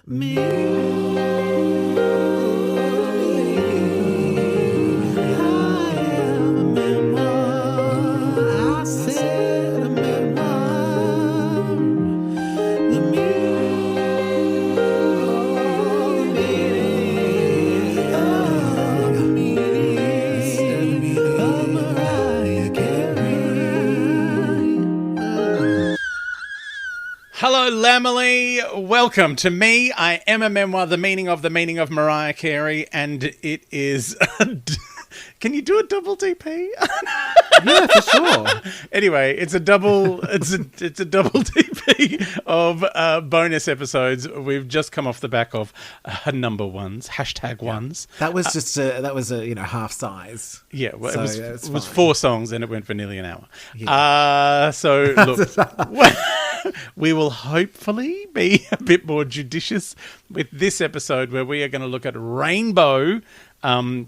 Me. Hello, Lamely. Welcome to me. I am a memoir, the meaning of Mariah Carey, and it is. Can you do a double DP? Yeah, for sure. Anyway, it's a double. It's a double DP of bonus episodes. We've just come off the back of number ones, hashtag ones. That was just half size. Yeah, well, So, it was 4 songs and it went for nearly an hour. Yeah. So look. We will hopefully be a bit more judicious with this episode where we are going to look at Rainbow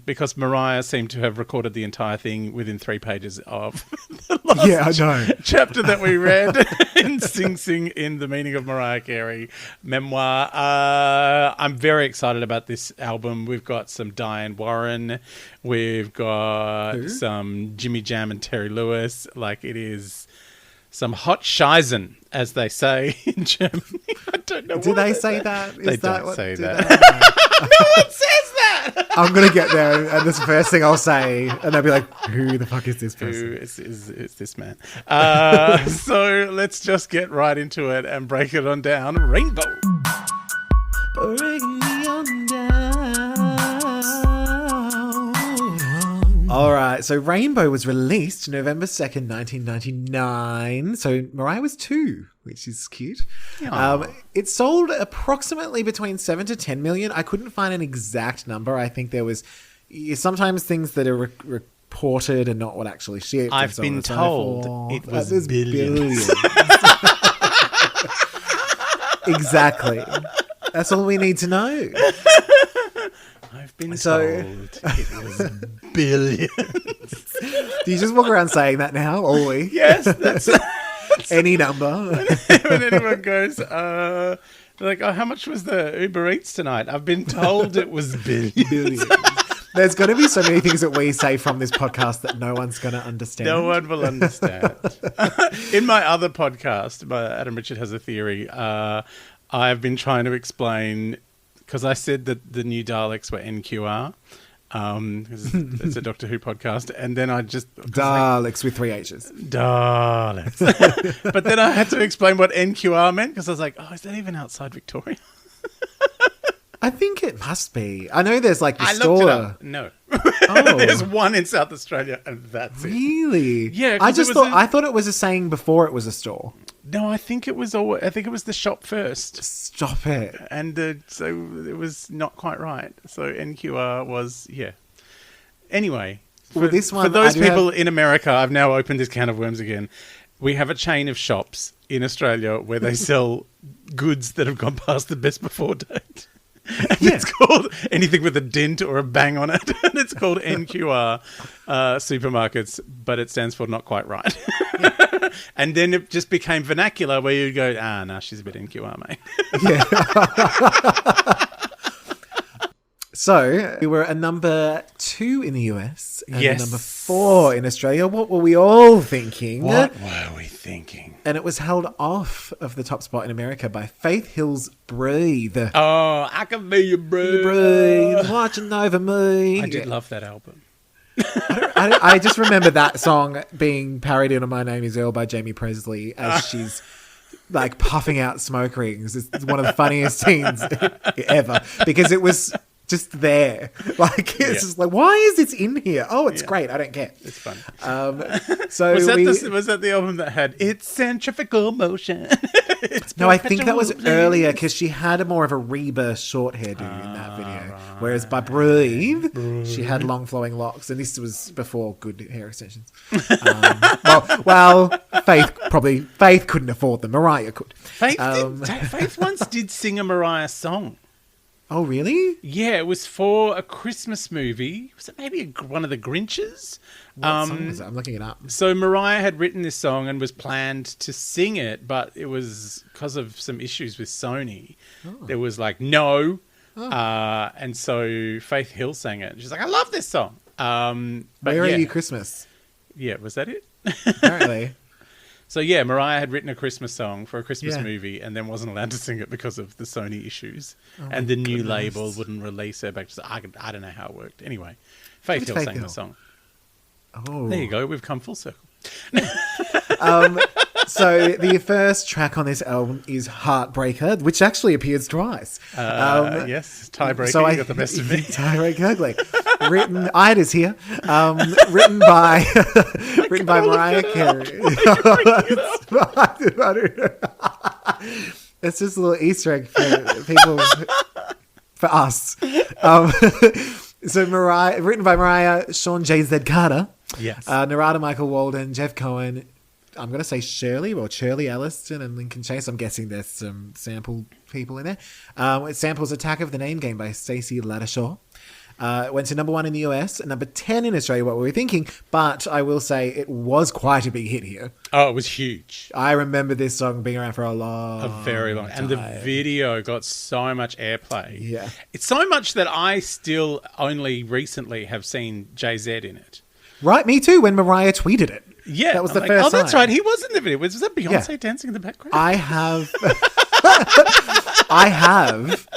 because Mariah seemed to have recorded the entire thing within 3 pages of the last chapter that we read in Sing Sing in The Meaning of Mariah Carey memoir. I'm very excited about this album. We've got some Diane Warren. We've got some Jimmy Jam and Terry Lewis. Like, it is some hot Scheisen, as they say in Germany. I don't know. Do they say that? They don't say that. No one says that. I'm going to get there, and this first thing I'll say, and they'll be like, who the fuck is this person? Who is this man? So let's just get right into it and break it on down. Rainbow. Break me on down. All right, so Rainbow was released November 2nd, 1999. So Mariah was 2, which is cute. It sold approximately between 7 to 10 million. I couldn't find an exact number. I think there was sometimes things that are reported and not what actually shipped. I've been told it was billions. Exactly. That's all we need to know. I've been told it was billions. Do you just walk around saying that now all week? Yes, that's any number. When anyone goes, like, oh, how much was the Uber Eats tonight? I've been told it was billions. There's going to be so many things that we say from this podcast that no one's going to understand. No one will understand. In my other podcast, Adam Richard Has a Theory, I've been trying to explain, because I said that the new Daleks were NQR. It's a Doctor Who podcast. And then I just... Daleks with 3 H's. Daleks. But then I had to explain what NQR meant, because I was like, oh, is that even outside Victoria? I think it must be. I know there's like the store. Looked it up. No. Oh. There's one in South Australia and that's it. Really? Yeah. I thought it was a saying before it was a store. No, I think it was the shop first. Stop it. And so it was not quite right. So NQR was, yeah. Anyway, for those people in America, I've now opened this can of worms again. We have a chain of shops in Australia where they sell goods that have gone past the best before date. And it's called anything with a dent or a bang on it. And it's called NQR supermarkets, but it stands for not quite right. Yeah. And then it just became vernacular where you'd go, no, she's a bit NQR, mate. Yeah. So we were a number 2 in the US and a number 4 in Australia. What were we all thinking? What were we thinking? And it was held off of the top spot in America by Faith Hill's Breathe. Oh, I can be your breathe. Breathe, watching over me. I did love that album. I just remember that song being parodied on My Name Is Earl by Jamie Presley as she's like puffing out smoke rings. It's one of the funniest scenes ever because it was just there. Like, it's just like, why is this in here? Oh, it's great. I don't care. It's fun. So was that the album that had It's Centrifugal Motion? No, I think that was earlier because she had more of a rebirth short hairdo in that video. Right. Whereas by Breathe, she had long flowing locks. And this was before good hair extensions. Faith couldn't afford them. Mariah could. Faith once did sing a Mariah song. Oh, really? Yeah, it was for a Christmas movie. Was it maybe one of the Grinches? What song was it? I'm looking it up. So Mariah had written this song and was planned to sing it, but it was because of some issues with Sony. Oh. There was like, no. Oh. And so Faith Hill sang it. She's like, I love this song. Where Are You Christmas? Yeah, was that it? Apparently. So yeah, Mariah had written a Christmas song for a Christmas movie and then wasn't allowed to sing it because of the Sony issues. Oh, and the new label wouldn't release her back to... I don't know how it worked. Anyway, Faith Hill sang the song. Oh. There you go. We've come full circle. So the first track on this album is Heartbreaker, which actually appears twice. Yes, tiebreaker. So you got the best of me. Tiebreaker ugly. Ida is here. Written by Mariah Carey. It's just a little Easter egg for people, for us. So written by Mariah, Sean J.Z. Carter. Yes. Narada Michael Walden, Jeff Cohen. I'm going to say Shirley Elliston and Lincoln Chase. I'm guessing there's some sample people in there. It samples Attack of the Name Game by Stacey Ladishaw. It went to number 1 in the US and number 10 in Australia, what were we thinking? But I will say it was quite a big hit here. Oh, it was huge. I remember this song being around for a very long time. And the video got so much airplay. Yeah. It's so much that I still only recently have seen Jay-Z in it. Right, me too, when Mariah tweeted it. Yeah. That was the first time. Oh, that's right. He was in the video. Was that Beyonce dancing in the background? I have... I have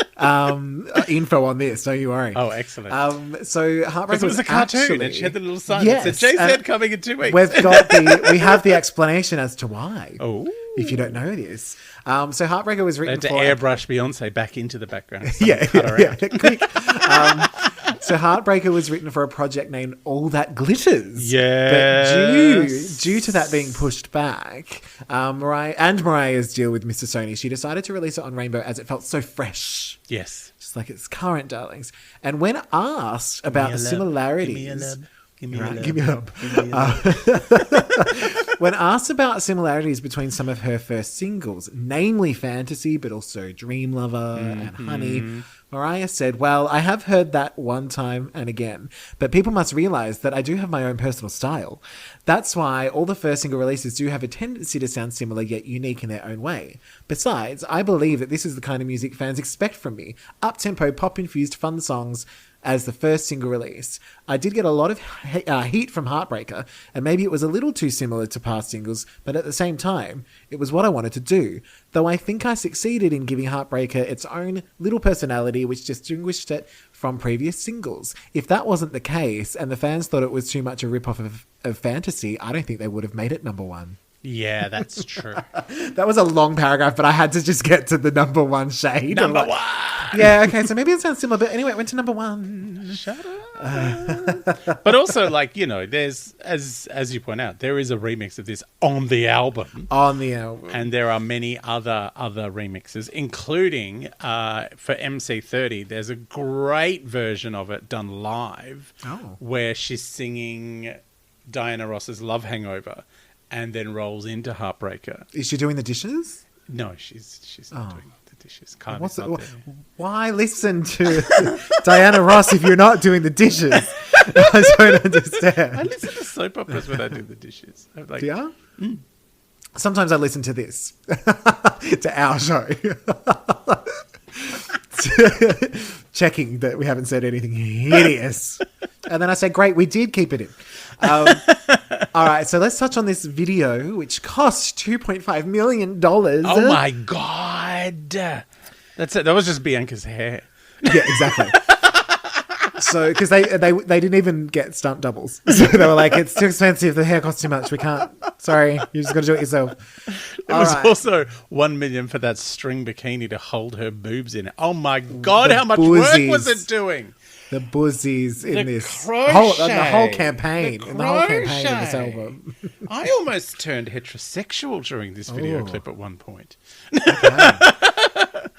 info on this, don't you worry. Oh, excellent. So Heartbreaker because it was a cartoon and she had the little sign that said Jay-Z coming in 2 weeks. We have the explanation as to why. Oh. If you don't know this. So Heartbreaker was written for... They had to airbrush Beyonce back into the background. Yeah. Quick. So Heartbreaker was written for a project named All That Glitters. Yes. But due to that being pushed back, Mariah's deal with Mr. Sony, she decided to release it on Rainbow as it felt so fresh. Yes. Just like its current darlings. And when asked about the similarities... Give me a love. When asked about similarities between some of her first singles, namely Fantasy, but also Dream Lover and Honey, Mariah said, well, I have heard that one time and again, but people must realize that I do have my own personal style. That's why all the first single releases do have a tendency to sound similar yet unique in their own way. Besides, I believe that this is the kind of music fans expect from me. Up-tempo, pop-infused fun songs as the first single release. I did get a lot of heat from Heartbreaker, and maybe it was a little too similar to past singles, but at the same time, it was what I wanted to do. Though I think I succeeded in giving Heartbreaker its own little personality which distinguished it from previous singles. If that wasn't the case, and the fans thought it was too much a rip-off of Fantasy, I don't think they would have made it number 1. Yeah, that's true. That was a long paragraph, but I had to just get to the number 1 shade. Number 1! Yeah, okay, so maybe it sounds similar, but anyway, it went to number 1. Shut up. But also, like, you know, there's, as you point out, there is a remix of this on the album. On the album. And there are many other remixes, including for MC30, there's a great version of it done live where she's singing Diana Ross's Love Hangover and then rolls into Heartbreaker. Is she doing the dishes? No, she's not doing the dishes. Why listen to Diana Ross if you're not doing the dishes? I don't understand. I listen to soap operas when I do the dishes. Do you? Sometimes I listen to this, to our show. Checking that we haven't said anything hideous. And then I said, great, we did keep it in. All right, so let's touch on this video, which cost $2.5 million. Oh, my God. That's it. That was just Bianca's hair. Yeah, exactly. So, because they didn't even get stunt doubles. So they were like, it's too expensive. The hair costs too much. We can't. Sorry. You just got to do it yourself. It was also $1 million for that string bikini to hold her boobs in it. Oh, my God. How much work was it doing? The buzzies in the whole campaign. The in the whole campaign in this album. I almost turned heterosexual during this video clip at one point. Okay.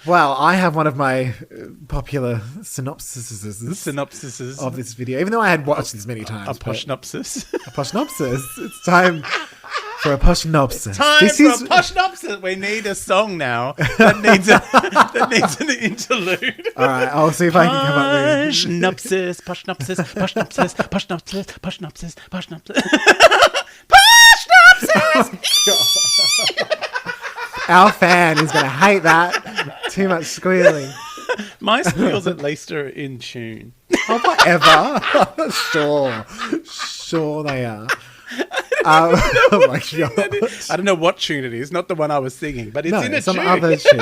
Well, I have one of my popular synopsises of this video, even though I had watched this many times. A poshnopsis. A poshnopsis. It's time for a Poshnopsis. Time for a Poshnopsis. We need a song now that needs an interlude. All right, I'll see if I can come up with Poshnopsis, Poshnopsis, Poshnopsis, Poshnopsis, Poshnopsis, Poshnopsis. Poshnopsis! Our fan is going to hate that. Too much squealing. My squeals at least are in tune. Oh, whatever. Sure they are. Oh my god! I don't know what tune it is. Not the one I was singing, but it's in a some tune. other tune.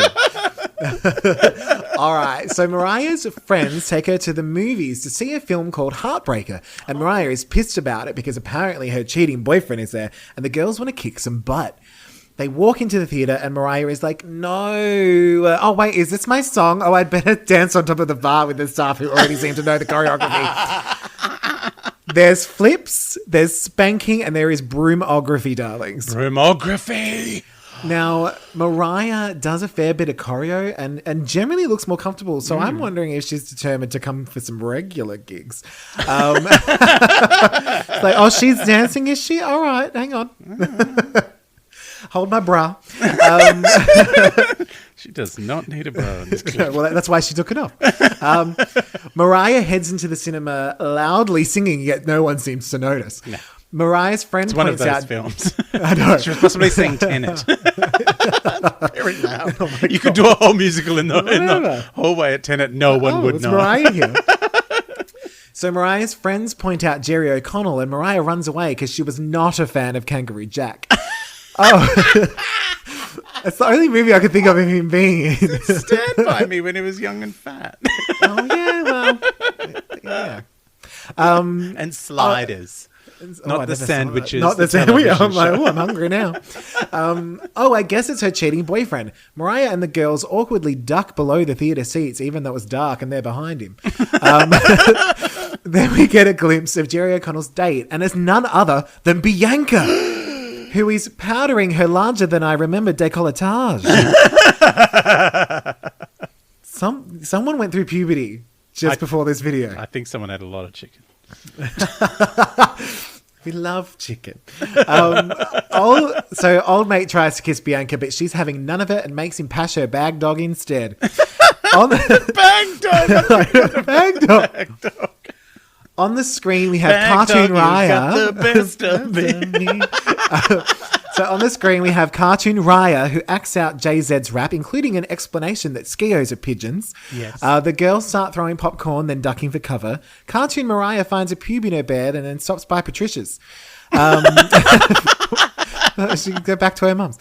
All right. So Mariah's friends take her to the movies to see a film called Heartbreaker, and Mariah is pissed about it because apparently her cheating boyfriend is there, and the girls want to kick some butt. They walk into the theatre and Mariah is like, no. Oh, wait, is this my song? Oh, I'd better dance on top of the bar with the staff who already seem to know the choreography. There's flips, there's spanking, and there is broomography, darlings. Broomography! Now, Mariah does a fair bit of choreo and generally looks more comfortable. So I'm wondering if she's determined to come for some regular gigs. It's like, oh, she's dancing, is she? All right, hang on. Hold my bra. She does not need a bra in this clip. Well, that's why she took it off. Mariah heads into the cinema loudly singing, yet no one seems to notice. No. Mariah's friend points out... It's one of those films. I know. She was possibly saying Tenet. Very loud. Oh you could do a whole musical in the hallway at Tenet. No one would know. Mariah here. So Mariah's friends point out Jerry O'Connell, and Mariah runs away because she was not a fan of Kangaroo Jack. Oh, it's the only movie I could think of him being in. Stand By Me when he was young and fat. Oh yeah, well, yeah. And Sliders, not the sandwiches. Not the sandwiches. I'm like, I'm hungry now. I guess it's her cheating boyfriend. Mariah and the girls awkwardly duck below the theatre seats, even though it's dark and they're behind him. Then we get a glimpse of Jerry O'Connell's date, and it's none other than Bianca. Who is powdering her larger-than-I-remember décolletage. Someone went through puberty just before this video. I think someone had a lot of chicken. We love chicken. Old mate tries to kiss Bianca, but she's having none of it and makes him pash her bag dog instead. Bag dog! Bag dog. On the screen, we have Cartoon Raya. Got the best of me. So on the screen, we have Cartoon Raya, who acts out JZ's rap, including an explanation that Skios are pigeons. Yes. The girls start throwing popcorn, then ducking for cover. Cartoon Mariah finds a pube in her bed and then stops by Patricia's. She can go back to her mum's.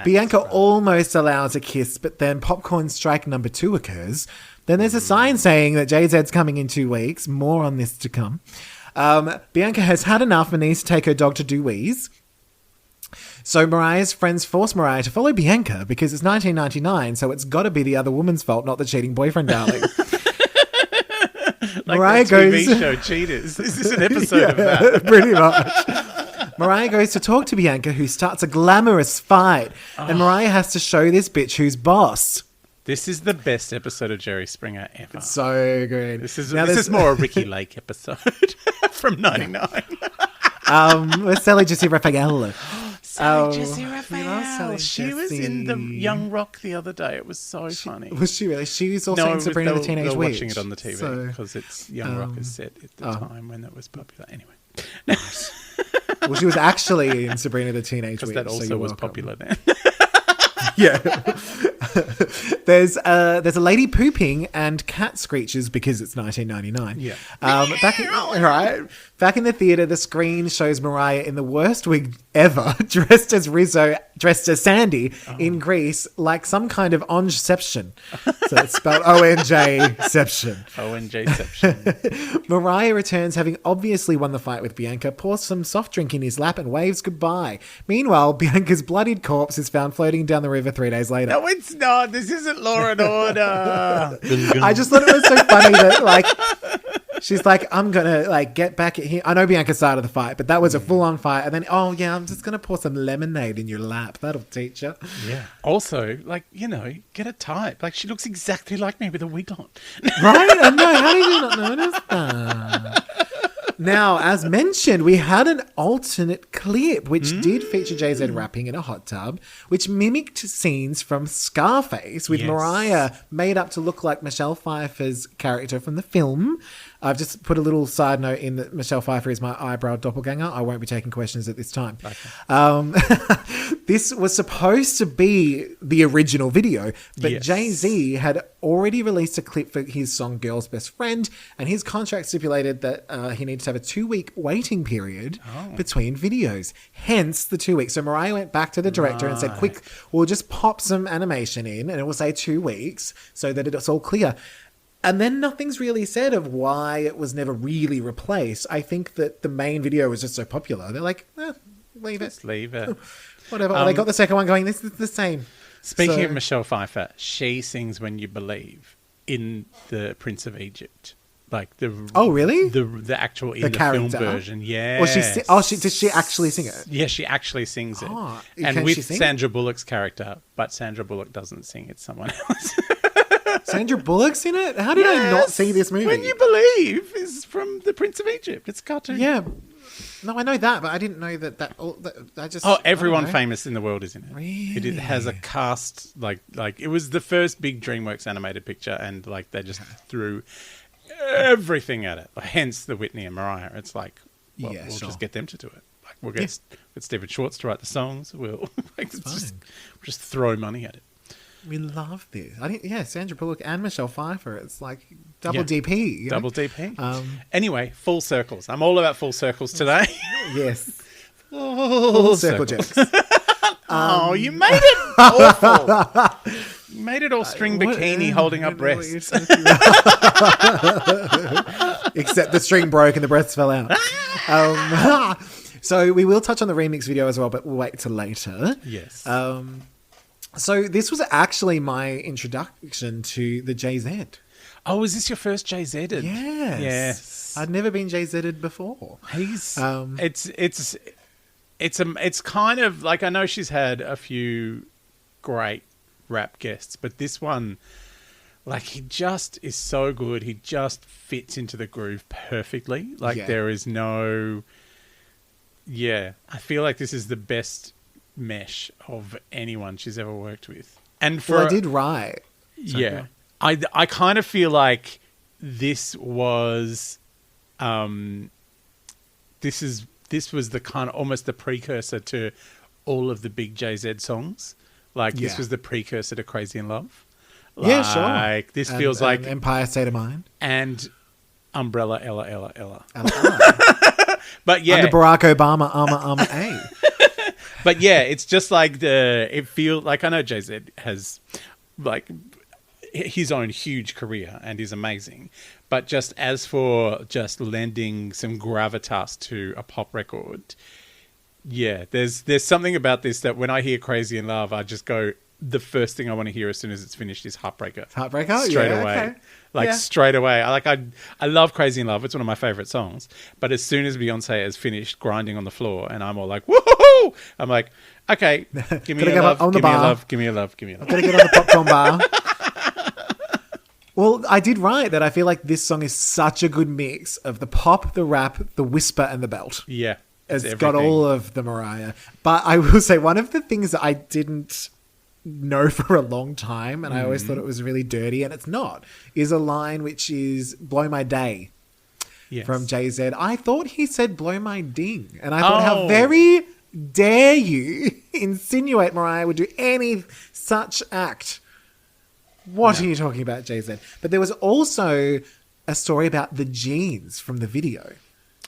Bianca almost allows a kiss, but then popcorn strike number 2 occurs. Then there's a sign saying that JZ's coming in 2 weeks. More on this to come. Bianca has had enough and needs to take her dog to Dewey's. So Mariah's friends force Mariah to follow Bianca because it's 1999, so it's got to be the other woman's fault, not the cheating boyfriend, darling. Like Mariah goes... TV show Cheaters. Is this an episode of that? Pretty much. Mariah goes to talk to Bianca, who starts a glamorous fight, and Mariah has to show this bitch who's boss. This is the best episode of Jerry Springer ever. It's so good. This is more a Ricky Lake episode from 99. With Sally Jesse Raphael. Sally Jesse Raphael. She was in the Young Rock the other day. It was so funny. Was she really? She was also in Sabrina the Teenage Witch. They were watching it on the TV because it's Young Rock is set at the time when that was popular. Anyway. Well, she was actually in Sabrina the Teenage Witch. Because that also was popular then. Yeah. There's a lady pooping and cat screeches because it's 1999. Yeah. Back in the theatre, the screen shows Mariah in the worst wig ever, dressed as Sandy in Greece, like some kind of ongeception. So it's spelled ONJ-ception. ONJ-ception. Mariah returns, having obviously won the fight with Bianca, pours some soft drink in his lap and waves goodbye. Meanwhile, Bianca's bloodied corpse is found floating down the river 3 days later. No, it's not. This isn't Law and Order. I just thought it was so funny that, she's like, I'm going to, get back at him. I know Bianca started the fight, but that was a full-on fight. And then, I'm just going to pour some lemonade in your lap. That'll teach you. Yeah. Also, get a type. She looks exactly like me with a wig on. Right? I know. How did you not notice that? Now, as mentioned, we had an alternate clip which did feature Jay-Z rapping in a hot tub, which mimicked scenes from Scarface with Mariah made up to look like Michelle Pfeiffer's character from the film. I've just put a little side note in that Michelle Pfeiffer is my eyebrow doppelganger. I won't be taking questions at this time. Okay. This was supposed to be the original video, but Jay-Z had already released a clip for his song Girl's Best Friend, and his contract stipulated that he needed to have a 2-week waiting period between videos, hence the 2 weeks. So Mariah went back to the director and said, quick, we'll just pop some animation in and it will say 2 weeks so that it's all clear. And then nothing's really said of why it was never really replaced. I think that the main video was just so popular. They're like, leave it. Just leave it. Whatever. They got the second one going, this is the same. Speaking of Michelle Pfeiffer, she sings When You Believe in the Prince of Egypt. Like the really? The actual in the film version, yeah. Or did she actually sing it? Yeah, she actually sings it, and can with she sing? Sandra Bullock's character. But Sandra Bullock doesn't sing; it's someone else. Sandra Bullock's in it? How did I not see this movie? When You Believe is from the Prince of Egypt. It's a cartoon. Yeah. No, I know that, but I didn't know that I just... everyone famous in the world is in it. Really? It has a cast, like it was the first big DreamWorks animated picture, and like they just threw everything at it. Hence the Whitney and Mariah. It's like, we'll just get them to do it. Like we'll get Stephen Schwartz to write the songs. We'll just throw money at it. We love this. Sandra Bullock and Michelle Pfeiffer. It's like double DP. Double DP. Anyway, full circles. I'm all about full circles today. Yes. Full circle jokes. You made it awful. You made it all string bikini holding up breasts. Except the string broke and the breasts fell out. So we will touch on the remix video as well, but we'll wait till later. Yes. So this was actually my introduction to the Jay-Z. Oh, was this your first Jay-Z'd? Yes. I'd never been Jay-Z'd before. He's it's kind of like, I know she's had a few great rap guests, but this one, like, he just is so good. He just fits into the groove perfectly. Like there is no, I feel like this is the best mesh of anyone she's ever worked with. And I did write. I kind of feel like this was this was the kind of almost the precursor to all of the big Jay-Z songs. Like this was the precursor to Crazy in Love. Sure. This feels like Empire State of Mind and Umbrella Ella. But under Barack Obama, A. But it's just like it feels like, I know Jay-Z has like his own huge career and is amazing, but just as for just lending some gravitas to a pop record, there's something about this that when I hear Crazy in Love, I just go, the first thing I want to hear as soon as it's finished is Heartbreaker. Straight away. Okay. Straight away. I love Crazy in Love. It's one of my favorite songs. But as soon as Beyonce has finished grinding on the floor and I'm all like, woohoo! I'm like, okay, give me a love, give me a love, give me a love, give me a love. I'm going to get on the popcorn bar. Well, I did write that I feel like this song is such a good mix of the pop, the rap, the whisper, and the belt. Yeah. It's got all of the Mariah. But I will say one of the things that I didn't know for a long time, and I always thought it was really dirty, and it's not, is a line which is "Blow My Day" from Jay-Z. I thought he said "blow my ding," and I thought, how very dare you insinuate Mariah would do any such act? What are you talking about, Jay-Z? But there was also a story about the jeans from the video.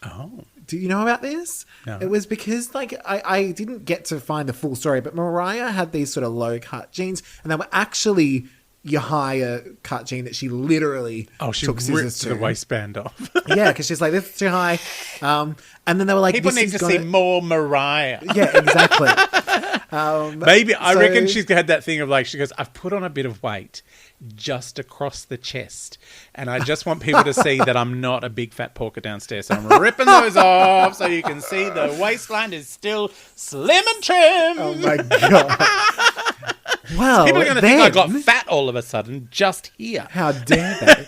Oh. Do you know about this? No. It was because, like, I didn't get to find the full story, but Mariah had these sort of low-cut jeans, and they were actually your higher cut jean that she literally took scissors to. The waistband off. Yeah, because she's like, this is too high. And then they were like, people need to see more Mariah. Yeah, exactly. Maybe, I reckon she's had that thing of like, she goes, I've put on a bit of weight just across the chest, and I just want people to see that I'm not a big fat porker downstairs, so I'm ripping those off so you can see the waistline is still slim and trim. Oh my God. Well, people are going to think I got fat all of a sudden just here. How dare they?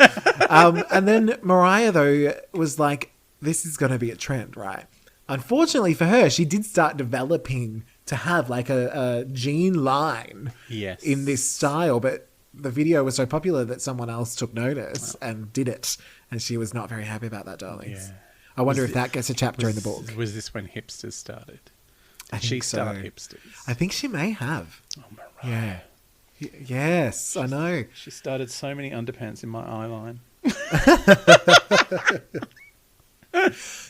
And then Mariah, though, was like, this is going to be a trend, right? Unfortunately for her, she did start developing to have like a gene line in this style, but the video was so popular that someone else took notice and did it, and she was not very happy about that, darlings. Yeah. I wonder if that gets a chapter in the book. Was this when hipsters started? I Did she think so. start hipsters? I think she may have. Oh, Mariah. Yeah. Yes, I know. She started so many underpants in my eye line.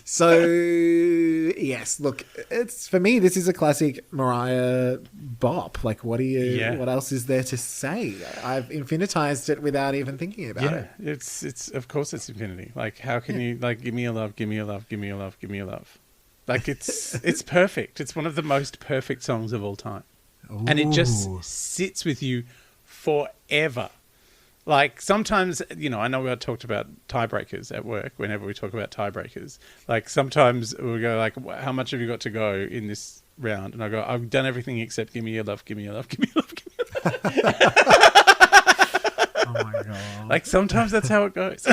So, yes, look, it's for me, this is a classic Mariah bop. Like, what else is there to say? I've infinitized it without even thinking about it. Yeah, it's of course it's infinity. Like, how can you, like, give me a love, give me a love, give me a love, give me a love. Like, it's perfect. It's one of the most perfect songs of all time. Ooh. And it just sits with you forever. Like, sometimes, you know, I know we talked about tiebreakers at work whenever we talk about tiebreakers. Like, sometimes we'll go, like, how much have you got to go in this round? And I go, I've done everything except give me your love, give me your love, give me your love, give me your love. Oh, my God. Like, sometimes that's how it goes.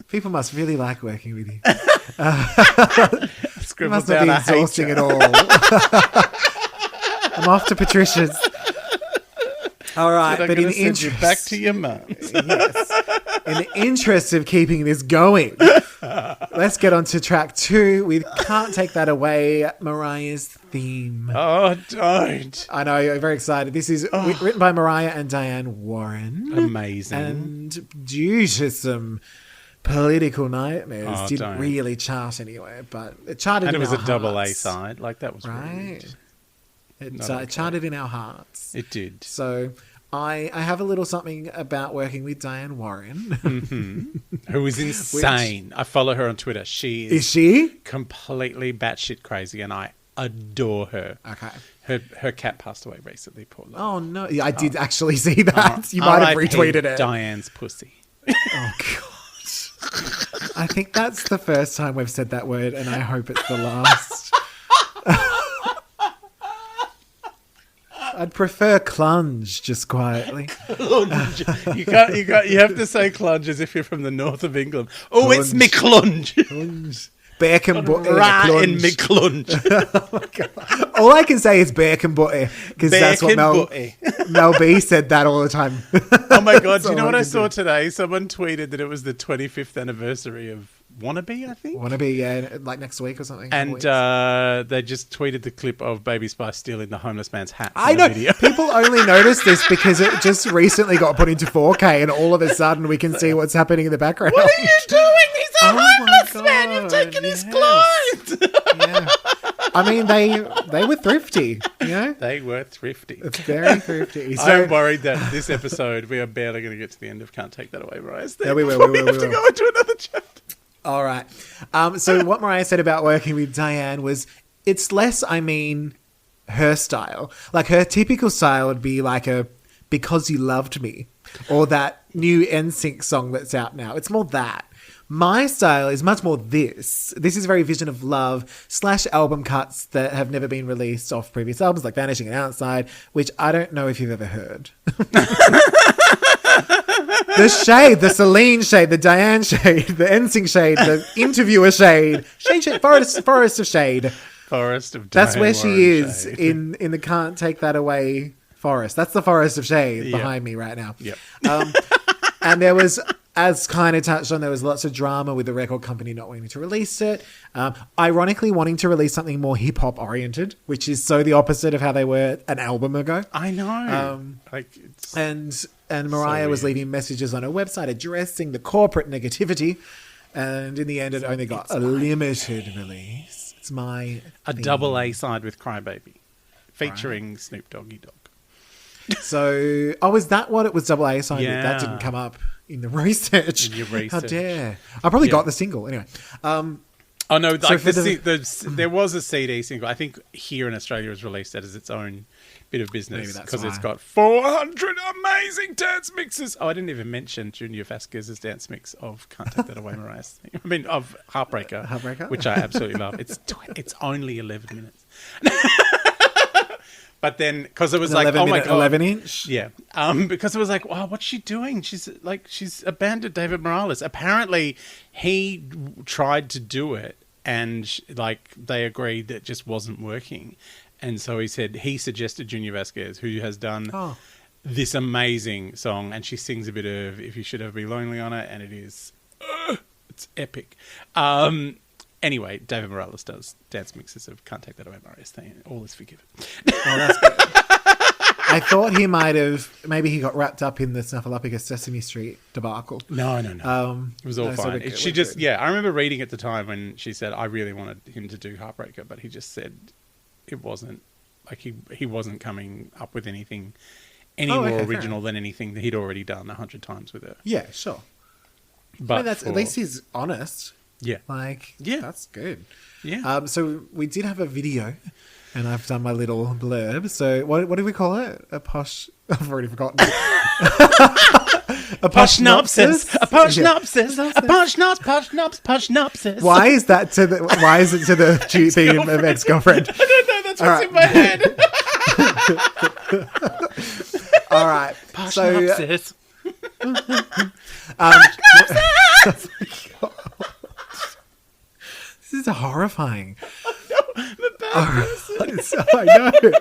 People must really like working with you. Scribble must not down, be I hate exhausting you. at all. I'm off to Patricia's. All right, But but in the send you back interest, to your mum. yes, in the interest of keeping this going, let's get on to track 2 with Can't Take That Away, Mariah's theme. Oh, don't. I know, you're very excited. This is written by Mariah and Diane Warren. Amazing. And due to some political nightmares, didn't don't. really chart anywhere, but it charted And in it was our a double A hearts. side. Like, that was Right. rude. It charted in our hearts. It did. So I have a little something about working with Diane Warren. Who is insane. I follow her on Twitter. She Is she? completely batshit crazy, and I adore her. Okay. Her cat passed away recently, poor love. Oh, no. Yeah, I did actually see that. You might have R.I.P. retweeted it. Diane's pussy. Oh, God. I think that's the first time we've said that word, and I hope it's the last. I'd prefer clunge, just quietly. Clunge. You have to say clunge as if you're from the north of England. Oh, it's me clunge. Clunge. Bacon butter. Right in me clunge. Oh my God. All I can say is bacon butter, because that's what Mel B said that all the time. Oh my God. Do you know all what I I can saw do. today? Someone tweeted that it was the 25th anniversary of Wannabe, I think. Wannabe, yeah, like next week or something. And they just tweeted the clip of Baby Spice stealing the homeless man's hat. I in the know. video. People only notice this because it just recently got put into 4K, and all of a sudden we can see what's happening in the background. What are you doing? He's a Oh my homeless man. You've God, taken his yes. clothes. Yeah. I mean, they were thrifty, you know? They were thrifty. It's very thrifty. I'm worried that this episode, we are barely going to get to the end of Can't Take That Away, Mariah. Yeah, we will, before we will, have we to will. go into another chapter. All right. So what Mariah said about working with Diane was, it's less, her style. Like, her typical style would be like a Because You Loved Me, or that new NSYNC song that's out now. It's more that. My style is much more this. This is very Vision of Love / album cuts that have never been released off previous albums, like Vanishing and Outside, which I don't know if you've ever heard. The shade, the Celine shade, the Diane shade, the NSYNC shade, the interviewer shade, forest of shade. Forest of That's Diane where Warren she is shade. in the Can't Take That Away forest. That's the forest of shade Yep. behind me right now. Yep. And there was, as kind of touched on, there was lots of drama with the record company not wanting to release it. Ironically, wanting to release something more hip hop oriented, which is so the opposite of how they were an album ago. I know. And Mariah was leaving messages on her website addressing the corporate negativity. And in the end, it only got a limited release. It's my A theme. double A side with Crybaby, featuring Snoop Doggy Dogg. So, is that what it was double A signed with? Yeah. That didn't come up in the research. In your How research. dare. I probably Yeah. got the single. Anyway. Oh no! So Like for there was a CD single. I think here in Australia it was released as its own bit of Maybe business that's because it's why. got 400 amazing dance mixes. Oh, I didn't even mention Junior Vasquez's dance mix of "Can't Take That Away, Mariah." I mean, of Heartbreaker, Heartbreaker? which I absolutely love. It's only 11 minutes. But then, because it was An like, oh my 11 God. 11-inch? Yeah. Because it was like, wow, what's she doing? She's abandoned David Morales. Apparently, he tried to do it and they agreed that it just wasn't working. And so he suggested Junior Vasquez, who has done this amazing song. And she sings a bit of If You Should Ever Be Lonely on it. And it is, it's epic. Anyway, David Morales does dance mixes of Can't Take That Away, Mariah's thing. All is forgiven. Oh, that's good. I thought he maybe he got wrapped up in the Snuffleupagus Sesame Street debacle. No. It was all fine. I remember reading at the time when she said, I really wanted him to do Heartbreaker, but he just said it wasn't, like he wasn't coming up with anything more original than anything that he'd already done 100 times with her. Yeah, sure. But at least he's honest. Yeah. That's good. Yeah. So we did have a video, and I've done my little blurb. So what do we call it? A posh... I've already forgotten. A Poshnopsis. A Poshnopsis. A Poshnopsis. Why is it to the theme of ex-girlfriend? I don't know. That's what's in my head. All right. Poshnopsis. This is horrifying. I know.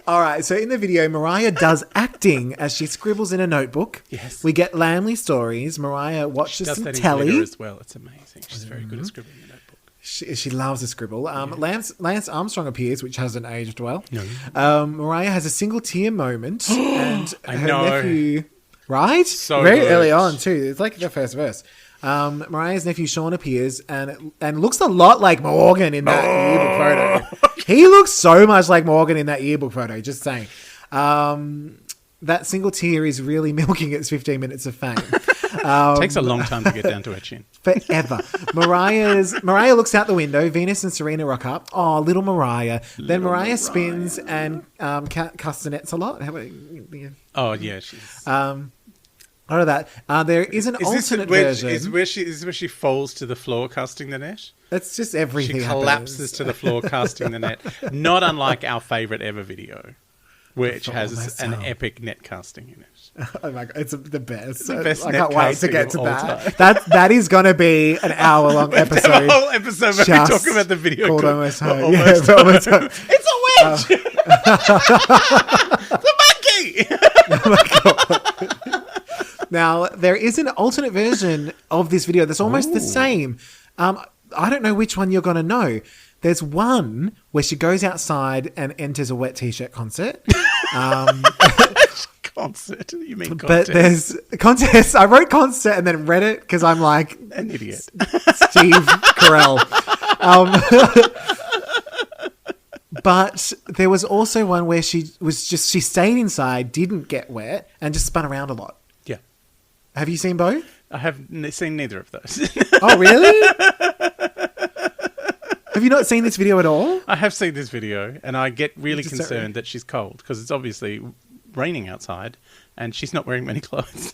All right, so in the video, Mariah does acting as she scribbles in a notebook. Yes. We get Lamley stories. Mariah watches some telly. She does that as well. It's amazing. She's very good at scribbling in a notebook. She loves to scribble. Lance Armstrong appears, which hasn't aged well. No. Mariah has a single tear moment. And I her know. nephew... Right? So very good. early on, too. It's like the first verse. Mariah's nephew Sean appears and looks a lot like Morgan in that yearbook photo. He looks so much like Morgan in that yearbook photo, just saying. That single tear is really milking its 15 minutes of fame. It takes a long time to get down to her chin. Forever. Mariah looks out the window. Venus and Serena rock up. Oh, little Mariah. Then Mariah spins and castanets a lot. How about you? Oh, yeah. She's... Out of that, there is an alternate version. Is where she falls to the floor casting the net? That's just everything. She collapses to the floor casting the net. Not unlike our favourite ever video, which has an epic net casting in it. Oh my God, it's the best. The best I can't wait to get to that. That is going to be an hour-long episode. The whole episode where we talk about the video called Almost Home. Almost Home. Almost Home. It's a witch! The monkey! Oh my God. Now, there is an alternate version of this video that's almost the same. I don't know which one you're going to know. There's one where she goes outside and enters a Wet T-shirt concert. Concert? You mean contest? But there's contest. I wrote concert and then read it because I'm like... An idiot. Steve Carell. But there was also one where she stayed inside, didn't get wet, and just spun around a lot. Yeah. Have you seen both? I have seen neither of those. Oh, really? Have you not seen this video at all? I have seen this video, and I get really concerned that she's cold because it's obviously raining outside, and she's not wearing many clothes.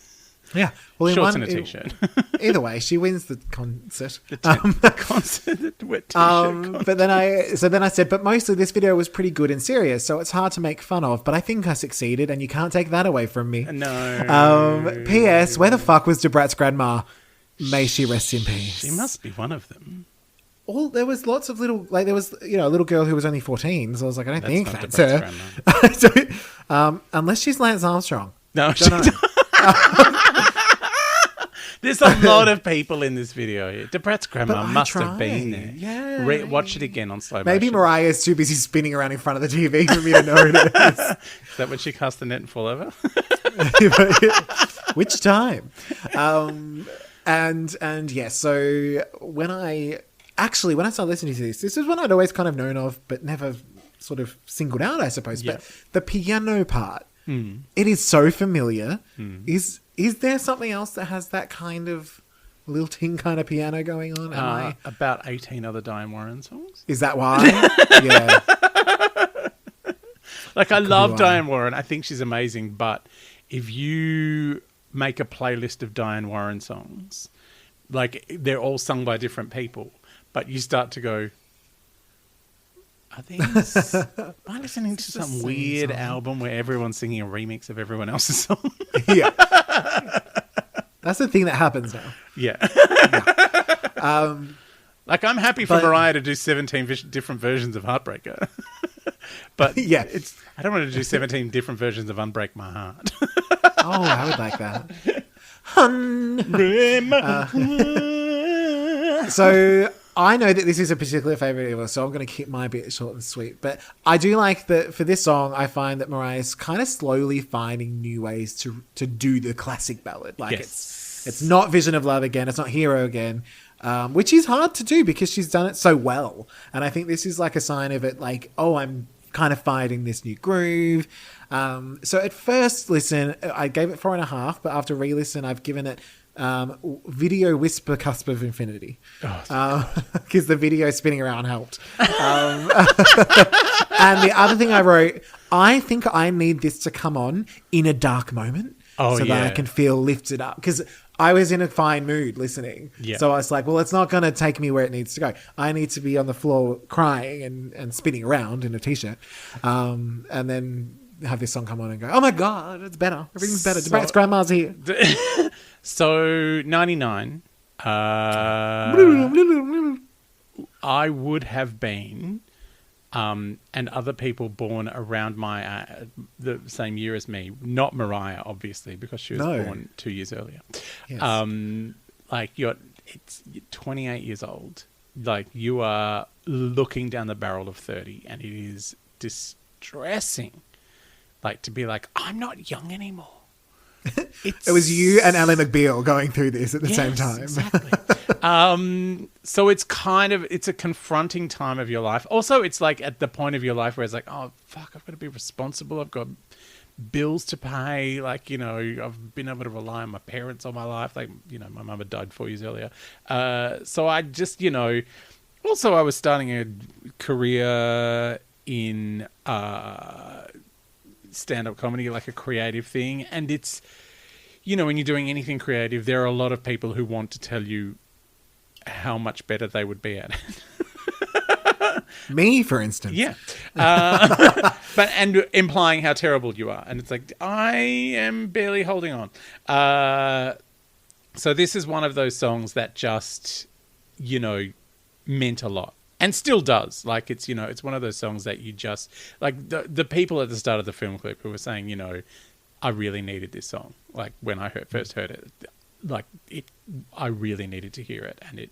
Yeah. Well, shorts and a T-shirt. Either way, she wins the concert. The concert, the wet T-shirt. But then I said, but mostly this video was pretty good and serious, so it's hard to make fun of. But I think I succeeded, and you can't take that away from me. No. P.S. Where the fuck was Debrat's grandma? May she rest in peace. She must be one of them. Well, there was lots of little, like there was, a little girl who was only 14. So I was like, I don't think that's her. So, unless she's Lance Armstrong. No, there's a lot of people in this video. Debrat's grandma must have been there. Yeah. Watch it again on slow motion. Maybe Mariah's too busy spinning around in front of the TV for me to know it is. Is that when she cast the net and fall over? Which time? And yes, so when I started listening to this is one I'd always kind of known of, but never sort of singled out, I suppose. Yeah. But the piano part, it is so familiar. Is there something else that has that kind of lilting kind of piano going on? About 18 other Diane Warren songs. Is that why? Yeah. Like, I love Diane Warren. I think she's amazing. But if you make a playlist of Diane Warren songs, like, they're all sung by different people, but you start to go, I think am I listening to some same weird song. album where everyone's singing a remix of everyone else's song? Yeah. That's the thing that happens now. Yeah. Um, Like, I'm happy for Mariah to do 17 different versions of Heartbreaker. But Yeah. I don't want to do 17 different versions of Unbreak My Heart. oh, I would like that. So I know that this is a particular favorite of yours, so I'm going to keep my bit short and sweet. But I do like that for this song, I find that Mariah's kind of slowly finding new ways to do the classic ballad. Like it's not Vision of Love again. It's not Hero again, which is hard to do because she's done it so well. And I think this is like a sign of it, like, oh, I'm kind of finding this new groove. So at first listen, I gave it 4.5, but after re-listen, I've given it video whisper cusp of infinity, because the video spinning around helped. And the other thing I wrote, I think I need this to come on in a dark moment that I can feel lifted up, because I was in a fine mood listening. So I was like, well, it's not going to take me where it needs to go. I need to be on the floor crying and spinning around in a t-shirt, and then have this song come on and go, oh my God, it's better. Everything's better. It's grandma's here. So 99, I would have been, and other people born around my the same year as me, not Mariah, obviously, because she was born 2 years earlier. Yes. Like you're 28 years old. Like you are looking down the barrel of 30, and it is distressing. Like to be like, I'm not young anymore. It was you and Ally McBeal going through this at the same time. Exactly. So it's a confronting time of your life. Also, it's like at the point of your life where it's like, oh, fuck, I've got to be responsible. I've got bills to pay. Like, you know, I've been able to rely on my parents all my life. Like, you know, my mum had died 4 years earlier. So I just, you know, also I was starting a career in stand-up comedy, like a creative thing, and it's, you know, when you're doing anything creative, there are a lot of people who want to tell you how much better they would be at it. Me, for instance. Yeah. But implying how terrible you are, and it's like, I am barely holding on. So this is one of those songs that just, you know, meant a lot. And still does. Like, it's, you know, it's one of those songs that you just, like, the people at the start of the film clip who were saying, you know, I really needed this song. Like, when I first heard it, like, I really needed to hear it. And it,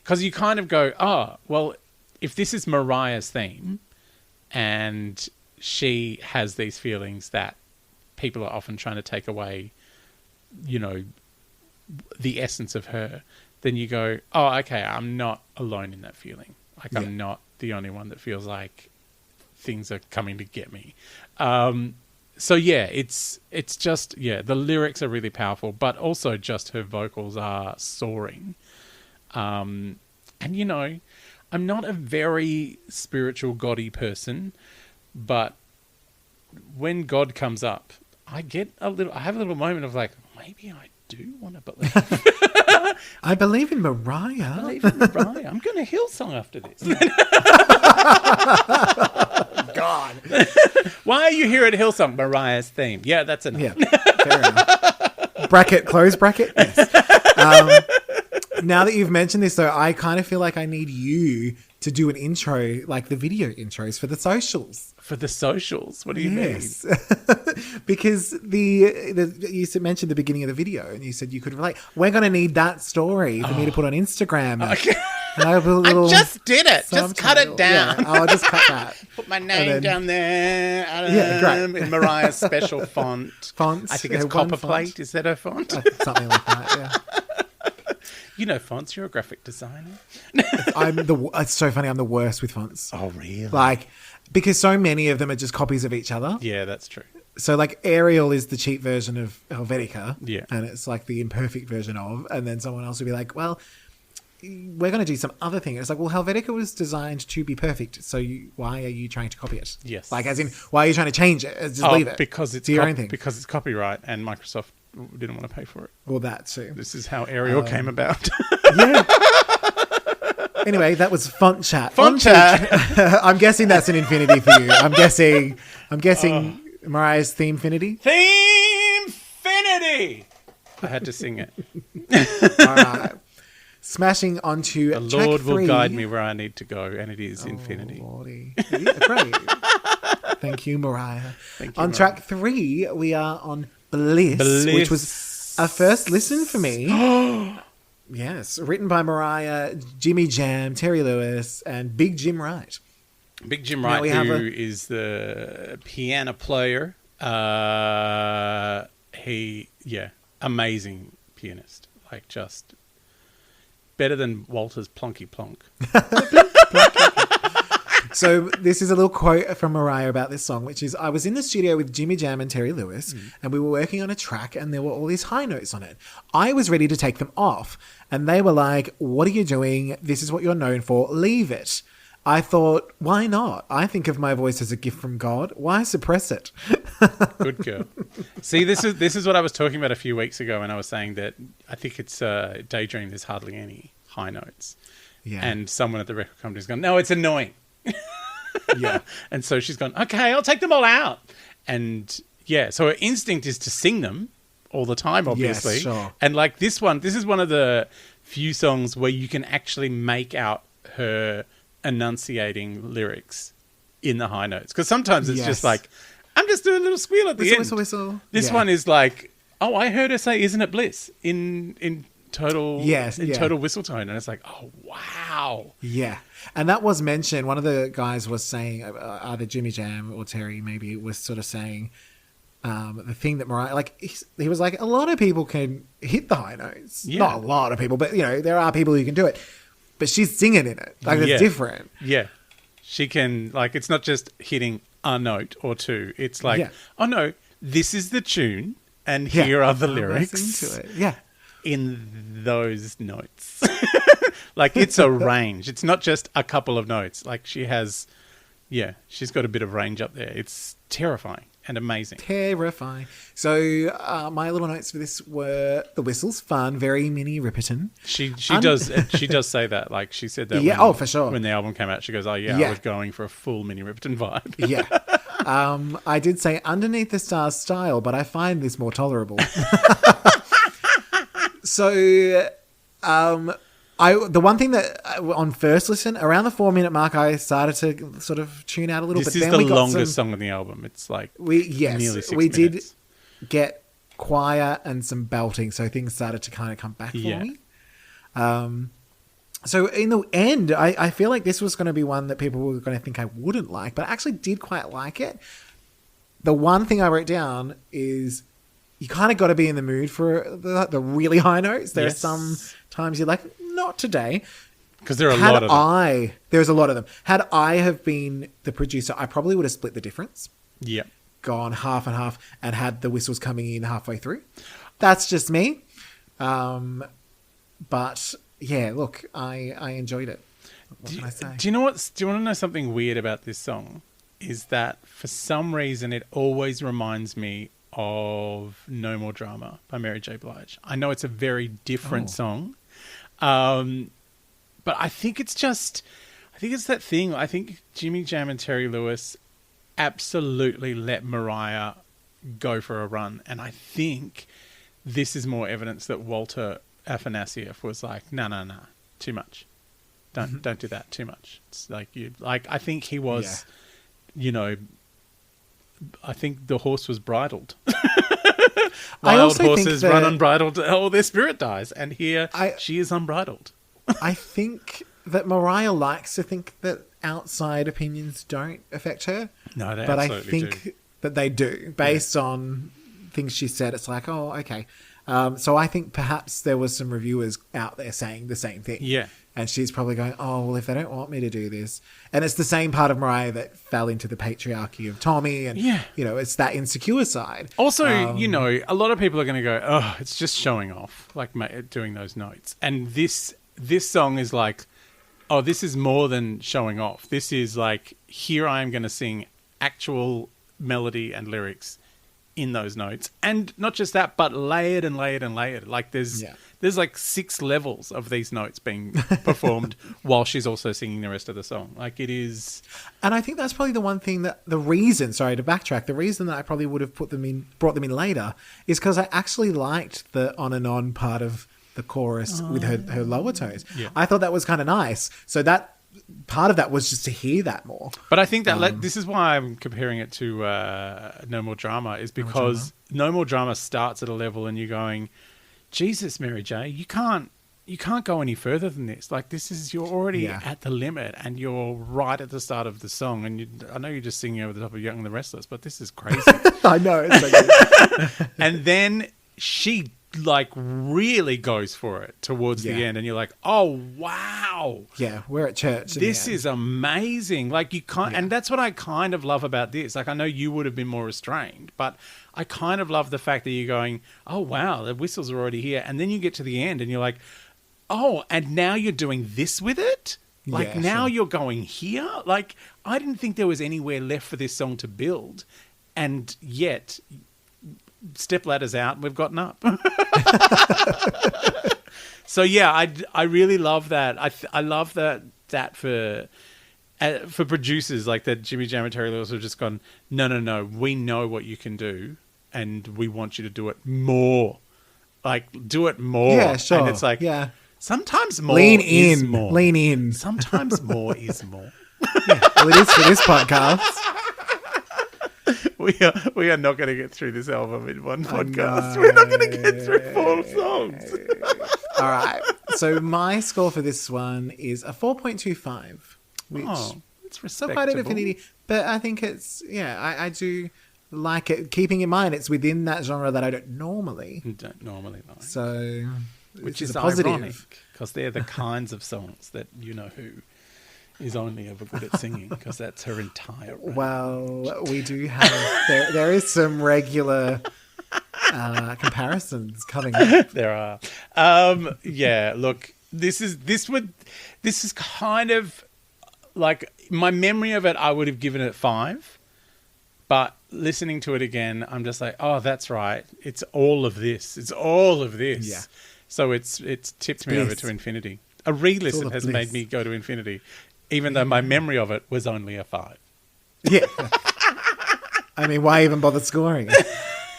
because you kind of go, oh, well, if this is Mariah's theme and she has these feelings that people are often trying to take away, you know, the essence of her, then you go, oh, okay, I'm not alone in that feeling. Like, I'm not the only one that feels like things are coming to get me. So, yeah, it's just, the lyrics are really powerful, but also just her vocals are soaring. And, you know, I'm not a very spiritual, gaudy person, but when God comes up, I have a little moment of like, maybe I do want to believe. I believe in Mariah. I'm going to Hillsong after this. God. Why are you here at Hillsong? Mariah's theme. Yeah, that's enough. Yeah, fair enough. Bracket, close bracket. Yes. Now that you've mentioned this, though, I kind of feel like I need you to do an intro, like the video intros for the socials. For the socials? What do you mean? Because you mentioned the beginning of the video and you said you could relate. We're going to need that story for me to put on Instagram. Okay. I just did it. Just cut it down. Yeah, I'll just cut that. Put my name down there. Great. In Mariah's special font. Fonts. I think it's copper plate. Is that her font? Something like that, yeah. You know fonts. You're a graphic designer. It's so funny. I'm the worst with fonts. Oh, really? Like, because so many of them are just copies of each other. Yeah, that's true. So, like, Arial is the cheap version of Helvetica. Yeah. And it's like the imperfect version of. And then someone else would be like, well, we're going to do some other thing. It's like, well, Helvetica was designed to be perfect. So why are you trying to copy it? Yes. Like, as in, why are you trying to change it? Just leave it. Because it's your own thing. Because it's copyright and Microsoft didn't want to pay for it. Well, that too. This is how Arial came about. Yeah. Anyway, that was font chat. Font chat. I'm guessing that's an infinity for you. I'm guessing Mariah's Themefinity. Themefinity. I had to sing it. All right. Smashing onto The track Lord 3. will guide me where I need to go, and it is infinity. Lordy. Yeah, great. Thank you, Mariah. Thank you, On Mariah. track 3, we are on Bliss, which was a first listen for me. Yes, written by Mariah, Jimmy Jam, Terry Lewis, and Big Jim Wright. Big Jim Now Wright, we have who is the piano player. Amazing pianist. Like, just better than Walter's Plonky Plonk. So this is a little quote from Mariah about this song, which is, I was in the studio with Jimmy Jam and Terry Lewis, and we were working on a track, and there were all these high notes on it. I was ready to take them off, and they were like, what are you doing? This is what you're known for. Leave it. I thought, why not? I think of my voice as a gift from God. Why suppress it? Good girl. See, this is what I was talking about a few weeks ago when I was saying that I think it's Daydream, there's hardly any high notes. Yeah. And someone at the record company's gone, no, it's annoying. Yeah. And so she's gone, okay, I'll take them all out. And yeah, so her instinct is to sing them all the time, obviously. Yes, sure. And like this is one of the few songs where you can actually make out her enunciating lyrics in the high notes. Because sometimes it's just like, I'm just doing a little squeal at the end. Whistle, whistle. This one is like, oh, I heard her say, "Isn't it bliss?" in total, total whistle tone, and it's like, oh wow, yeah. And that was mentioned. One of the guys was saying, either Jimmy Jam or Terry, maybe, was sort of saying the thing that Mariah, like, he was like, a lot of people can hit the high notes. Yeah. Not a lot of people, but there are people who can do it. But she's singing in it. Like, it's different. Yeah, she can, like, it's not just hitting a note or two. It's like, oh no, this is the tune, and here are the lyrics to it. Yeah. In those notes. Like, it's a range. It's not just a couple of notes. Like, she's got a bit of range up there. It's terrifying and amazing. Terrifying. So my little notes for this were, the whistle's fun, very Minnie Riperton. She does say that. Like, she said that for sure. When the album came out, she goes, oh yeah, I was going for a full Minnie Riperton vibe. Yeah. I did say Underneath the Stars style, but I find this more tolerable. So, the one thing that on first listen, around the 4-minute mark, I started to sort of tune out a little bit. This is the longest song on the album. It's like nearly 6 minutes. Did get choir and some belting, so things started to kind of come back for me. So in the end, I feel like this was going to be one that people were going to think I wouldn't like, but I actually did quite like it. The one thing I wrote down is, you kind of got to be in the mood for the really high notes. There are some times you're like, not today. Because there are a lot of them. There's a lot of them. Had I have been the producer, I probably would have split the difference. Yeah. Gone half and half and had the whistles coming in halfway through. That's just me. But yeah, look, I enjoyed it. What can I say? Do you want to know something weird about this song? Is that for some reason it always reminds me of No More Drama by Mary J. Blige. I know it's a very different song. But I think it's that thing. I think Jimmy Jam and Terry Lewis absolutely let Mariah go for a run. And I think this is more evidence that Walter Afanasieff was like, no, too much. Don't do that too much. It's like, I think he was, I think the horse was bridled. Wild horses run unbridled till their spirit dies. And here she is unbridled. I think that Mariah likes to think that outside opinions don't affect her. No, they but absolutely I think that they do, based on things she said. It's like, oh, okay. So I think perhaps there was some reviewers out there saying the same thing. Yeah. And she's probably going, oh, well, if they don't want me to do this. And it's the same part of Mariah that fell into the patriarchy of Tommy. And, it's that insecure side. Also, a lot of people are going to go, oh, it's just showing off, like doing those notes. And this song is like, oh, this is more than showing off. This is like, here I am going to sing actual melody and lyrics in those notes. And not just that, but layered and layered and layered. Like there's There's like 6 levels of these notes being performed while she's also singing the rest of the song. Like it is. And I think that's probably the one thing that the reason that I probably would have brought them in later is because I actually liked the on and on part of the chorus with her lower tones. Yeah. I thought that was kind of nice. So that part of that was just to hear that more. But I think that this is why I'm comparing it to No More Drama is because No More Drama starts at a level and you're going, Jesus, Mary J, you can't go any further than this. Like you're already at the limit and you're right at the start of the song. And I know you're just singing over the top of Young and the Restless, but this is crazy. I know. It's so good. And then she like really goes for it towards the end and you're like, oh wow, we're at church. This is amazing. Like you can't, and that's what I kind of love about this. Like I know you would have been more restrained, but I kind of love the fact that you're going, oh wow, the whistles are already here, and then you get to the end and you're like, oh, and now you're doing this with it. Like now you're going here. Like I didn't think there was anywhere left for this song to build, and yet step ladders out and we've gotten up. So yeah, I really love that. I love that for producers like that. Jimmy Jam and Terry Lewis have just gone, no, we know what you can do and we want you to do it more. Like do it more. Yeah, sure. And it's like sometimes more is more. Lean in. Sometimes more is more. Well, it is for this podcast. We are not going to get through this album in one podcast. We're not going to get through 4 songs. All right. So my score for this one is a 4.25, which it's respectable. not quite an infinity, but I think it's I do like it. Keeping in mind it's within that genre that I don't normally like. So, which is a positive, ironic because they're the kinds of songs that you know who is only ever good at singing because that's her entire range. Well, we do have there is some regular comparisons coming up. There are. Look, this is kind of like my memory of it. I would have given it 5, but listening to it again, I'm just like, oh, that's right. It's all of this. It's all of this. Yeah. So it's tipped me over to infinity. A re-listen has made me go to infinity. Even though my memory of it was only a 5. Yeah. I mean, why even bother scoring it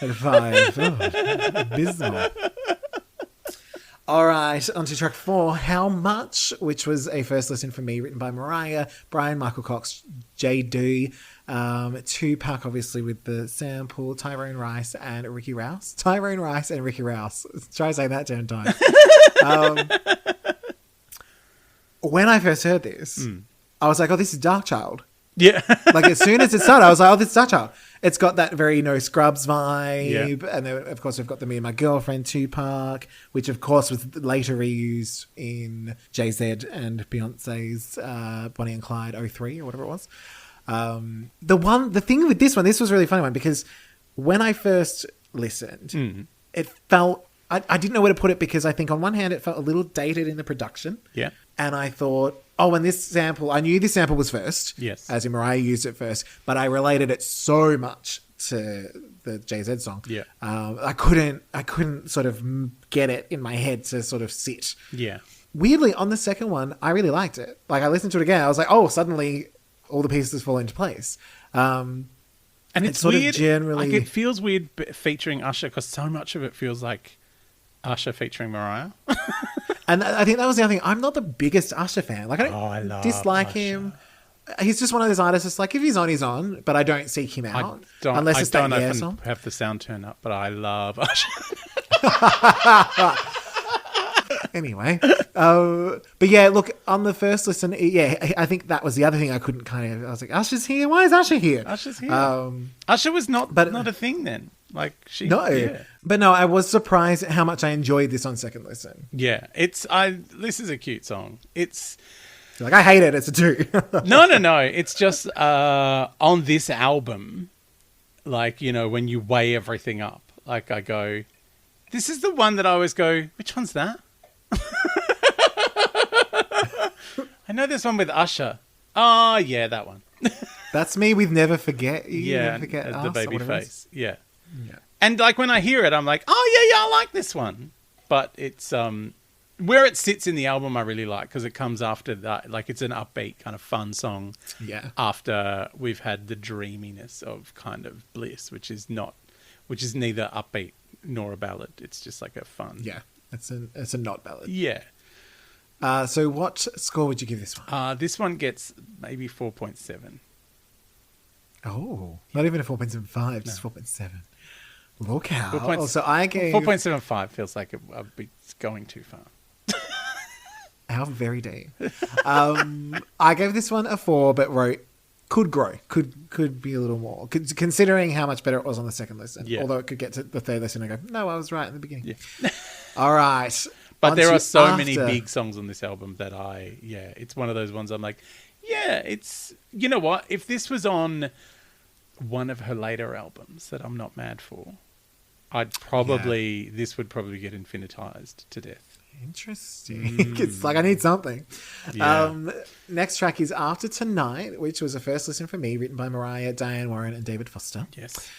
at a 5? Oh, abysmal. All right, on to track 4, How Much, which was a first listen for me, written by Mariah, Brian, Michael Cox, J.D., Tupac, obviously, with the sample, Tyrone Rice and Ricky Rouse. Tyrone Rice and Ricky Rouse. Try saying that 10 times. When I first heard this, I was like, oh, this is Dark Child. Yeah. Like, as soon as it started, I was like, oh, this is Dark Child. It's got that very No Scrubs vibe. Yeah. And then, of course, we've got the Me and My Girlfriend Tupac, which, of course, was later reused in Jay-Z and Beyonce's Bonnie and Clyde 03 or whatever it was. The thing with this one, this was a really funny one because when I first listened, it felt... I didn't know where to put it because I think on one hand it felt a little dated in the production. Yeah. And I thought, oh, and this sample, I knew this sample was first. Yes. As in Mariah used it first. But I related it so much to the Jay-Z song. Yeah. I couldn't sort of get it in my head to sort of sit. Yeah. Weirdly, on the second one, I really liked it. Like, I listened to it again. I was like, oh, suddenly all the pieces fall into place. And it's sort weird. Of generally... Like, it feels weird featuring Usher because so much of it feels like Usher featuring Mariah. And I think that was the other thing. I'm not the biggest Usher fan. Like, I love dislike Usher. him. He's just one of those artists that's like, if he's on, he's on. But I don't seek him out. Unless it's that Yeah song. Have the sound turn up, but I love Usher. Anyway. But yeah, look, on the first listen, I think that was the other thing I couldn't I was like, Usher's here? Why is Usher here? Usher's here. Usher was not a thing then. Like But no, I was surprised at how much I enjoyed this on second listen. Yeah, this is a cute song. It's like, I hate it. It's a 2. No. It's just on this album, like, you know, when you weigh everything up, like I go, this is the one that I always go, which one's that? I know there's one with Usher. Oh yeah, that one. That's me with Never Forget You. Yeah, Never Forget the Us, baby face. Yeah. Yeah. And like when I hear it, I'm like, oh yeah, I like this one. but it's where it sits in the album I really like, because it comes after that. Like, it's an upbeat kind of fun song. Yeah. After we've had the dreaminess of kind of Bliss, which is neither upbeat nor a ballad. It's just like a fun. Yeah. It's a not ballad. Yeah. So what score would you give this one? This one gets maybe 4.7. Oh, not even a 4.75, just 4.7. Look out. 4. So I gave 4.75 feels like I'd be going too far. How very deep. I gave this one a 4, but wrote could grow, could be a little more, considering how much better it was on the second listen. Yeah. Although it could get to the third listen and go, no, I was right in the beginning. Yeah. All right. But there are so many big songs on this album that it's one of those ones I'm like, yeah, it's, you know what? If this was on one of her later albums that I'm not mad for, this would probably get infinitized to death. Interesting. It's like I need something. Yeah. Next track is After Tonight, which was a first listen for me, written by Mariah, Diane Warren, and David Foster. Yes.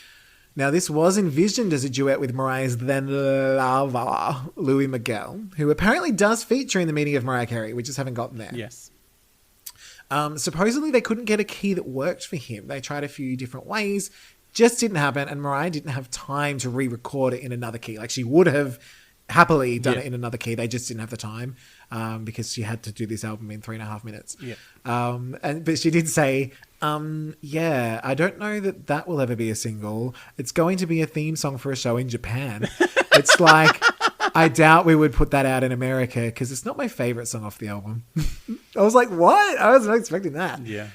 Now, this was envisioned as a duet with Mariah's then lover, Louis Miguel, who apparently does feature in the Meaning of Mariah Carey. We just haven't gotten there. Yes. Supposedly, they couldn't get a key that worked for him. They tried a few different ways, just didn't happen, and Mariah didn't have time to re-record it in another key. Like, she would have happily done it in another key. They just didn't have the time because she had to do this album in 3.5 minutes. Yeah. But she did say, I don't know that will ever be a single. It's going to be a theme song for a show in Japan. It's like, I doubt we would put that out in America because it's not my favorite song off the album. I was like, what? I wasn't expecting that. Yeah.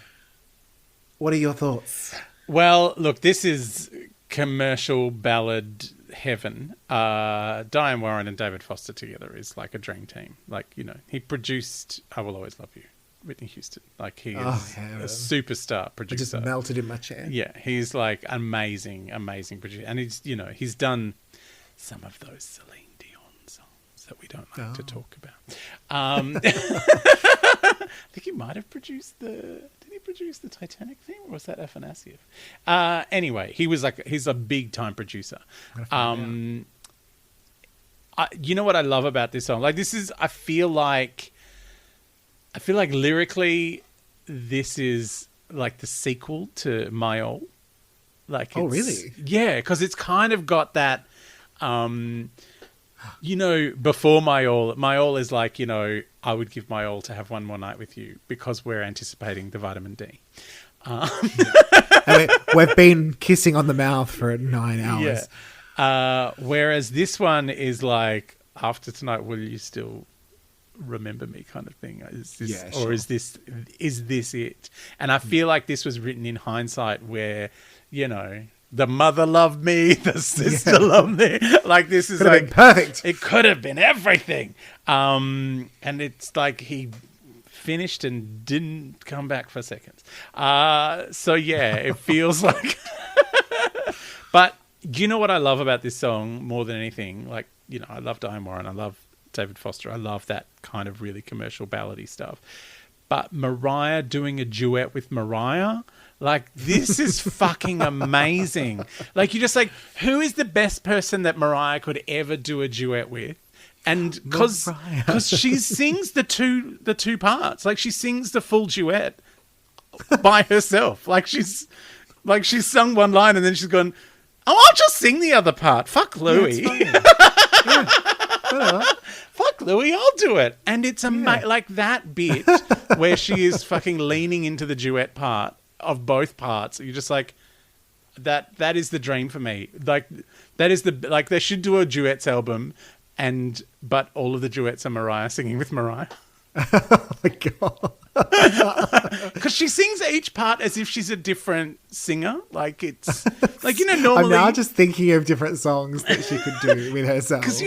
What are your thoughts? Well, look, this is commercial ballad heaven. Diane Warren and David Foster together is like a dream team. Like, you know, he produced I Will Always Love You, Whitney Houston. Like, he is a superstar producer. I just melted in my chair. Yeah, he's like amazing producer. And he's done some of those Celine Dion songs that we don't like to talk about. I think he might have produced Did he produce the Titanic theme, or was that Afanasieff? Anyway, he's a big time producer. You know what I love about this song? Like, I feel like lyrically, this is like the sequel to My All. Like, really? Yeah, because it's kind of got that. Before My All is like, I would give my all to have one more night with you because we're anticipating the vitamin D. We've been kissing on the mouth for 9 hours. Yeah. Whereas this one is like, after tonight, will you still remember me, kind of thing? Is this it? And I feel like this was written in hindsight where, the mother loved me, the sister loved me. Like, this is been perfect. It could have been everything. And it's like he finished and didn't come back for seconds. So yeah, it feels like. But you know what I love about this song more than anything? Like, I love Diane Warren, I love David Foster, I love that kind of really commercial ballady stuff. But Mariah doing a duet with Mariah, like, this is fucking amazing. Like, you're just like, who is the best person that Mariah could ever do a duet with? And because she sings the two parts, like, she sings the full duet by herself. Like, she's sung one line and then she's gone, oh, I'll just sing the other part. Fuck Louis. Fuck Louis, I'll do it. And it's like that bit where she is fucking leaning into the duet part of both parts. You're just like, that is the dream for me. Like, that is they should do a duets album, but all of the duets are Mariah singing with Mariah. Oh my God. Because she sings each part as if she's a different singer. Like, it's like, normally. I'm now just thinking of different songs that she could do with herself. Because,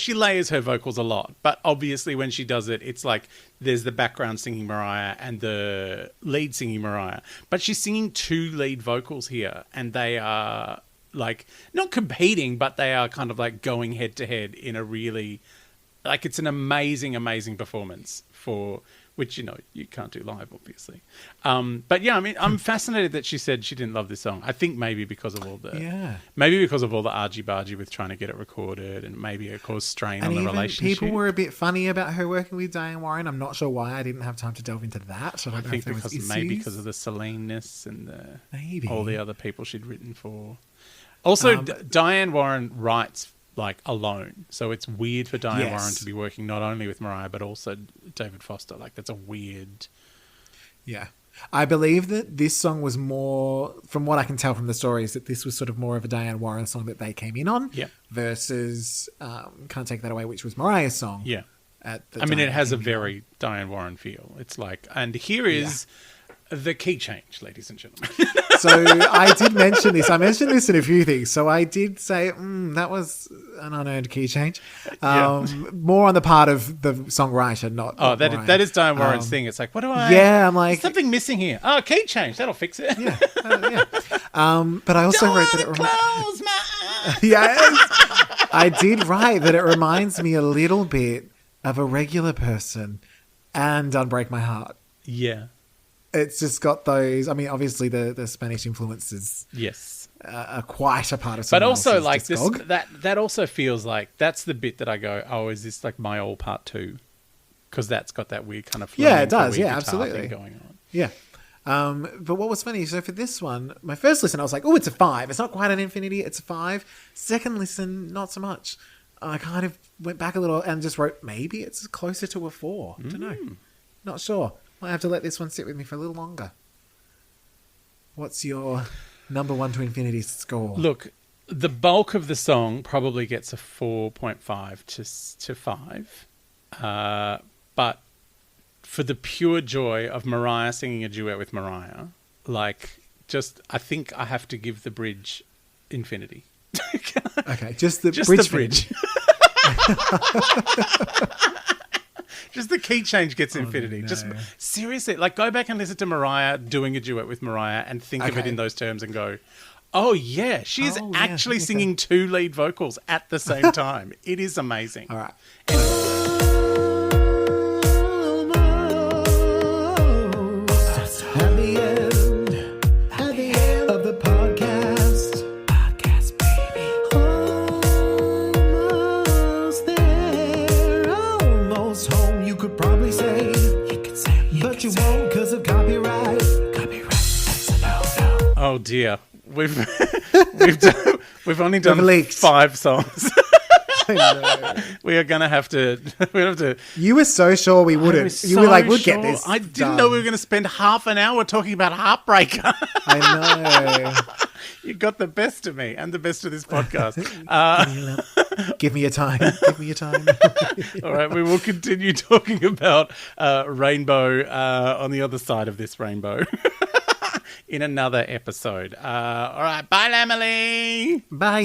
she layers her vocals a lot. But obviously when she does it, it's like there's the background singing Mariah and the lead singing Mariah. But she's singing two lead vocals here. And they are, like, not competing, but they are kind of like going head to head in a really, like, it's an amazing, amazing performance for which, you can't do live, obviously. But yeah, I mean, I'm fascinated that she said she didn't love this song. I think maybe because of all the argy-bargy with trying to get it recorded, and maybe it caused strain on the relationship. People were a bit funny about her working with Diane Warren. I'm not sure why. I didn't have time to delve into that. I think because of the Celine-ness and all the other people she'd written for. Also, Diane Warren writes like alone, so it's weird for Diane Warren to be working not only with Mariah but also David Foster. Like, that's a weird. Yeah, I believe that this song was more, from what I can tell from the stories, that this was sort of more of a Diane Warren song that they came in on. Yeah. Versus Can't Take That Away, which was Mariah's song. Yeah. It has a very Diane Warren feel. It's like, and here is the key change, ladies and gentlemen. So I did mention this. I mentioned this in a few things. So I did say that was an unearned key change. More on the part of the songwriter, not. Oh, that is Diane Warren's thing. It's like, what do I? Yeah, I'm like, something missing here. Oh, key change. That'll fix it. Yeah, but I also wrote that it close my eyes. Yes, I did write that it reminds me a little bit of A Regular Person and Unbreak My Heart. Yeah. It's just got those. I mean, obviously the Spanish influences, are quite a part of. But also, like this, that also feels like that's the bit that I go, oh, is this like My All Part 2? Because that's got that weird kind of it does, absolutely thing going on. Yeah, but what was funny? So for this one, my first listen, I was like, oh, it's a 5. It's not quite an infinity. It's a 5. Second listen, not so much. I kind of went back a little and just wrote, maybe it's closer to a 4. I don't know, not sure. Might have to let this one sit with me for a little longer. What's your number 1 to infinity score? Look, the bulk of the song probably gets a 4.5 to 5. But for the pure joy of Mariah singing a duet with Mariah, like, I think I have to give the bridge infinity. Okay, just the bridge. Just the key change gets infinity. No. Just seriously, like, go back and listen to Mariah doing a duet with Mariah and think of it in those terms and go, oh yeah, she is actually singing 2 lead vocals at the same time. It is amazing. All right. Oh dear, we've only done 5 songs. I know. We are gonna have to. You were so sure we wouldn't. You were like, we'll get this. I didn't know we were going to spend half an hour talking about Heartbreaker. I know. You got the best of me and the best of this podcast. Give me your time. Give me your time. All right, we will continue talking about Rainbow on the other side of this rainbow in another episode. All right, bye, Emily. Bye.